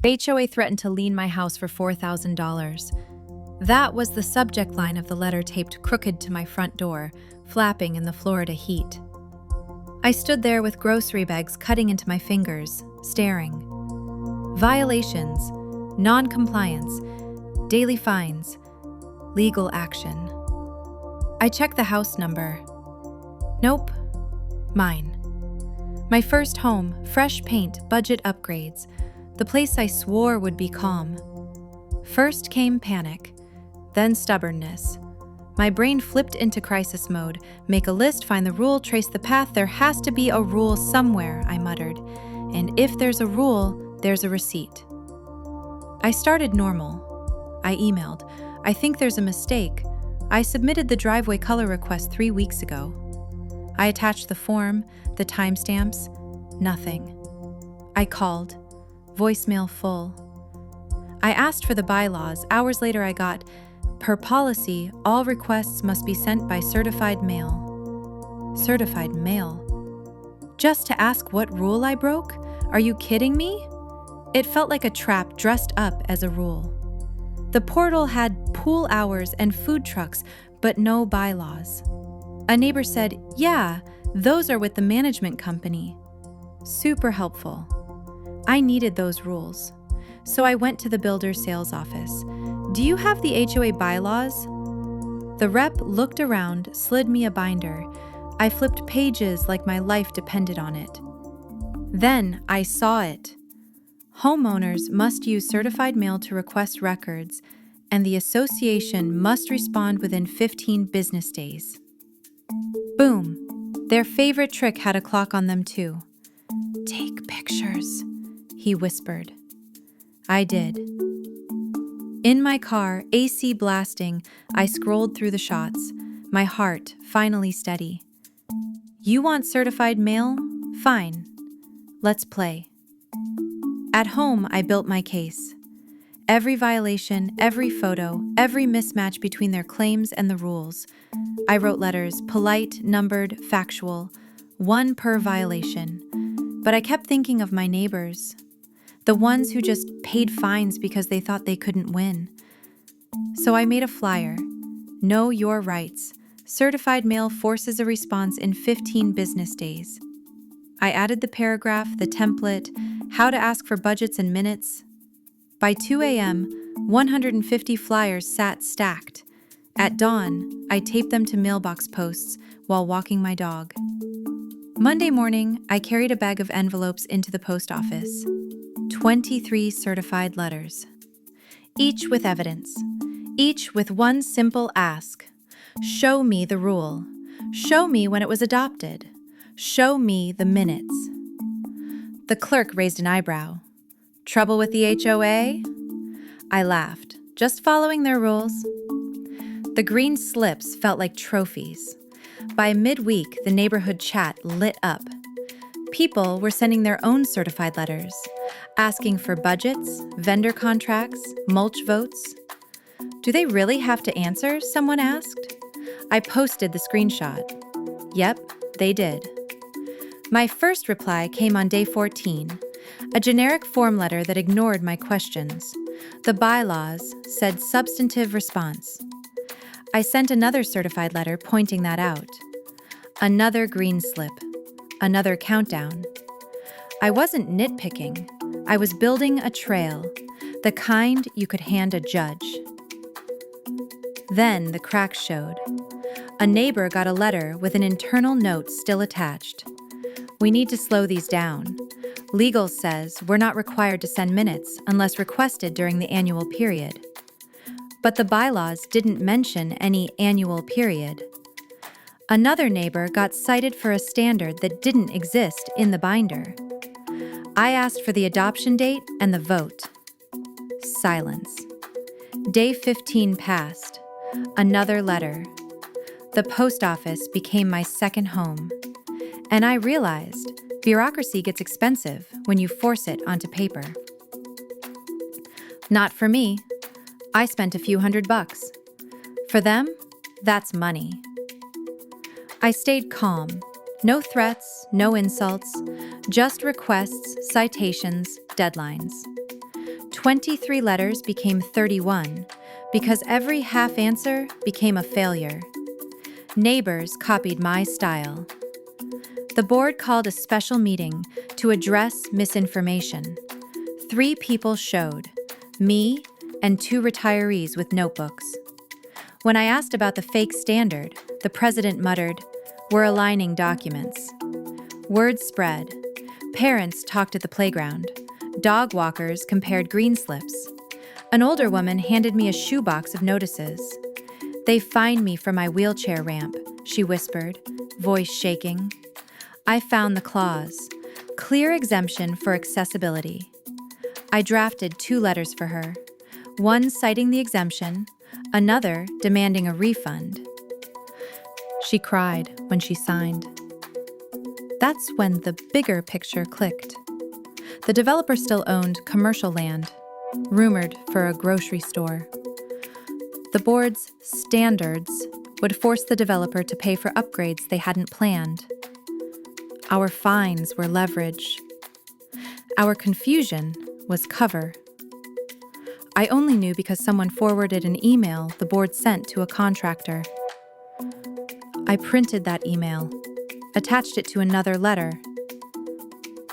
HOA threatened to lien my house for $4,000. That was the subject line of the letter taped crooked to my front door, flapping in the Florida heat. I stood there with grocery bags cutting into my fingers, staring. Violations, non-compliance, daily fines, legal action. I checked the house number. Nope, mine. My first home, fresh paint, budget upgrades, the place I swore would be calm. First came panic, then stubbornness. My brain flipped into crisis mode. Make a list, find the rule, trace the path. There has to be a rule somewhere, I muttered. And if there's a rule, there's a receipt. I started normal. I emailed. I think there's a mistake. I submitted the driveway color request 3 weeks ago. I attached the form, the timestamps, nothing. I called. Voicemail full. I asked for the bylaws. Hours later I got, per policy, all requests must be sent by certified mail. Certified mail? Just to ask what rule I broke? Are you kidding me? It felt like a trap dressed up as a rule. The portal had pool hours and food trucks, but no bylaws. A neighbor said, "Yeah, those are with the management company." Super helpful. I needed those rules. So I went to the builder's sales office. "Do you have the HOA bylaws?" The rep looked around, slid me a binder. I flipped pages like my life depended on it. Then I saw it. Homeowners must use certified mail to request records, and the association must respond within 15 business days. Boom. Their favorite trick had a clock on them too. "Take pictures," he whispered. I did. In my car, AC blasting, I scrolled through the shots, my heart finally steady. You want certified mail? Fine. Let's play. At home, I built my case. Every violation, every photo, every mismatch between their claims and the rules. I wrote letters, polite, numbered, factual, one per violation. But I kept thinking of my neighbors, the ones who just paid fines because they thought they couldn't win. So I made a flyer. Know your rights. Certified mail forces a response in 15 business days. I added the paragraph, the template, how to ask for budgets and minutes. By 2 a.m., 150 flyers sat stacked. At dawn, I taped them to mailbox posts while walking my dog. Monday morning, I carried a bag of envelopes into the post office. 23 certified letters. Each with evidence. Each with one simple ask. Show me the rule. Show me when it was adopted. Show me the minutes. The clerk raised an eyebrow. Trouble with the HOA? I laughed, just following their rules. The green slips felt like trophies. By midweek, the neighborhood chat lit up. People were sending their own certified letters, asking for budgets, vendor contracts, mulch votes. Do they really have to answer? Someone asked. I posted the screenshot. Yep, they did. My first reply came on day 14, a generic form letter that ignored my questions. The bylaws said substantive response. I sent another certified letter pointing that out. Another green slip. Another countdown. I wasn't nitpicking. I was building a trail, the kind you could hand a judge. Then the cracks showed. A neighbor got a letter with an internal note still attached. We need to slow these down. Legal says we're not required to send minutes unless requested during the annual period. But the bylaws didn't mention any annual period. Another neighbor got cited for a standard that didn't exist in the binder. I asked for the adoption date and the vote. Silence. Day 15 passed. Another letter. The post office became my second home. And I realized bureaucracy gets expensive when you force it onto paper. Not for me. I spent a few $100. For them, that's money. I stayed calm. No threats, no insults, just requests, citations, deadlines. 23 letters became 31 because every half answer became a failure. Neighbors copied my style. The board called a special meeting to address misinformation. 3 people showed, me and 2 retirees with notebooks. When I asked about the fake standard, the president muttered, "We're aligning documents." Word spread. Parents talked at the playground. Dog walkers compared green slips. An older woman handed me a shoebox of notices. "They fined me for my wheelchair ramp," she whispered, voice shaking. I found the clause, clear exemption for accessibility. I drafted 2 letters for her, one citing the exemption, another demanding a refund. She cried when she signed. That's when the bigger picture clicked. The developer still owned commercial land, rumored for a grocery store. The board's standards would force the developer to pay for upgrades they hadn't planned. Our fines were leverage. Our confusion was cover. I only knew because someone forwarded an email the board sent to a contractor. I printed that email, attached it to another letter.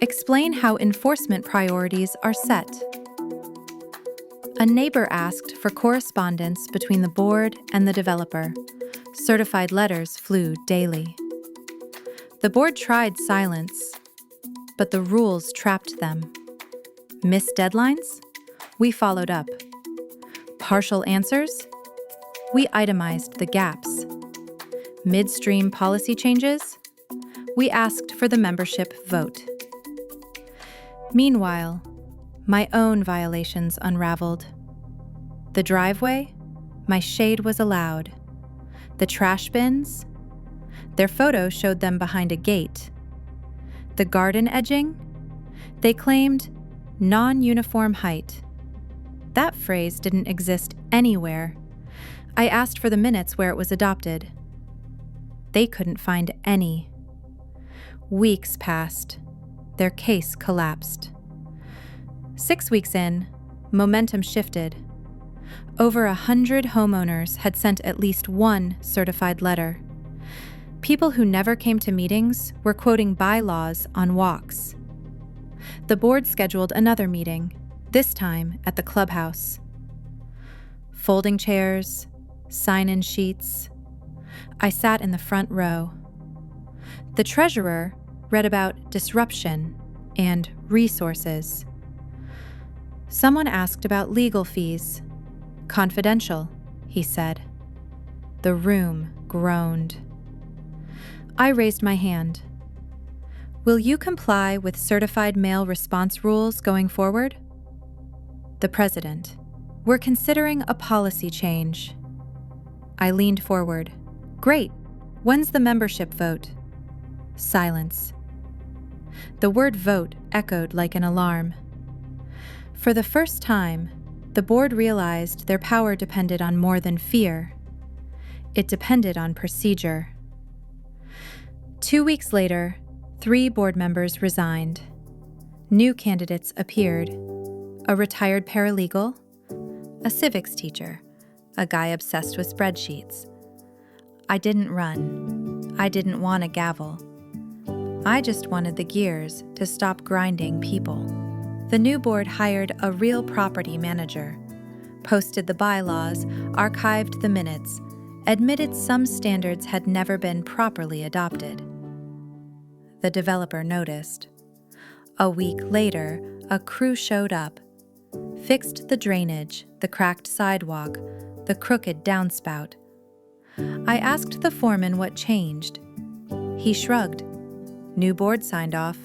Explain how enforcement priorities are set. A neighbor asked for correspondence between the board and the developer. Certified letters flew daily. The board tried silence, but the rules trapped them. Missed deadlines? We followed up. Partial answers? We itemized the gaps. Midstream policy changes? We asked for the membership vote. Meanwhile, my own violations unraveled. The driveway? My shade was allowed. The trash bins? Their photo showed them behind a gate. The garden edging? They claimed non-uniform height. That phrase didn't exist anywhere. I asked for the minutes where it was adopted. They couldn't find any. Weeks passed. Their case collapsed. 6 weeks in, momentum shifted. Over 100 homeowners had sent at least one certified letter. People who never came to meetings were quoting bylaws on walks. The board scheduled another meeting, this time at the clubhouse. Folding chairs, sign-in sheets. I sat in the front row. The treasurer read about disruption and resources. Someone asked about legal fees. Confidential, he said. The room groaned. I raised my hand. Will you comply with certified mail response rules going forward? The president. We're considering a policy change. I leaned forward. Great. When's the membership vote? Silence. The word vote echoed like an alarm. For the first time, the board realized their power depended on more than fear. It depended on procedure. 2 weeks later, 3 board members resigned. New candidates appeared. A retired paralegal, a civics teacher, a guy obsessed with spreadsheets. I didn't run. I didn't want a gavel. I just wanted the gears to stop grinding people. The new board hired a real property manager, posted the bylaws, archived the minutes, admitted some standards had never been properly adopted. The developer noticed. A week later, a crew showed up, fixed the drainage, the cracked sidewalk, the crooked downspout. I asked the foreman what changed. He shrugged. New board signed off.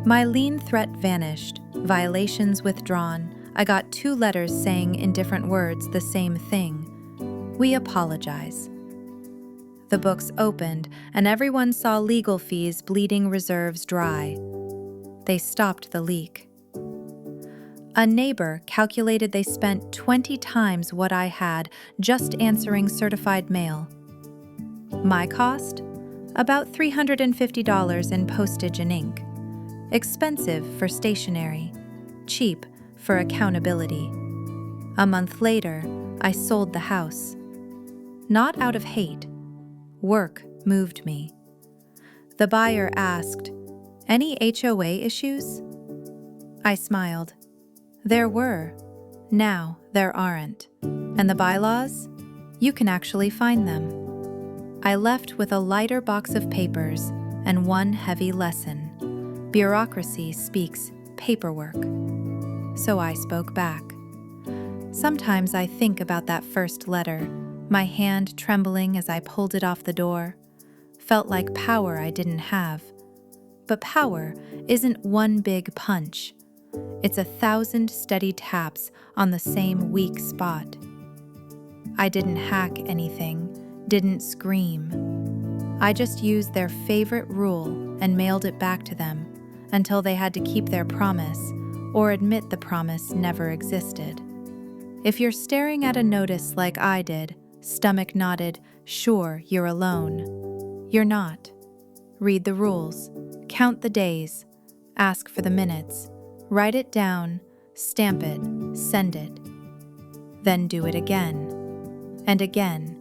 My lien threat vanished, violations withdrawn. I got 2 letters saying in different words the same thing. We apologize. The books opened, and everyone saw legal fees bleeding reserves dry. They stopped the leak. A neighbor calculated they spent 20 times what I had just answering certified mail. My cost? About $350 in postage and ink. Expensive for stationery, cheap for accountability. A month later, I sold the house. Not out of hate. Work moved me. The buyer asked, "Any HOA issues?" I smiled. There were. Now there aren't. And the bylaws? You can actually find them. I left with a lighter box of papers and one heavy lesson. Bureaucracy speaks paperwork. So I spoke back. Sometimes I think about that first letter, my hand trembling as I pulled it off the door. Felt like power I didn't have. But power isn't one big punch. It's 1,000 steady taps on the same weak spot. I didn't hack anything, didn't scream. I just used their favorite rule and mailed it back to them until they had to keep their promise or admit the promise never existed. If you're staring at a notice like I did, stomach knotted, sure you're alone. You're not. Read the rules, count the days, ask for the minutes, write it down, stamp it, send it. Then do it again, and again,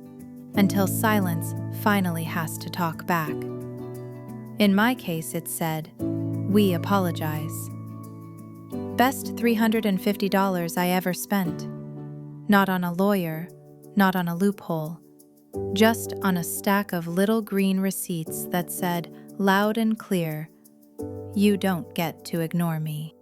until silence finally has to talk back. In my case, it said, "We apologize." Best $350 I ever spent. Not on a lawyer, not on a loophole, just on a stack of little green receipts that said, loud and clear, "You don't get to ignore me."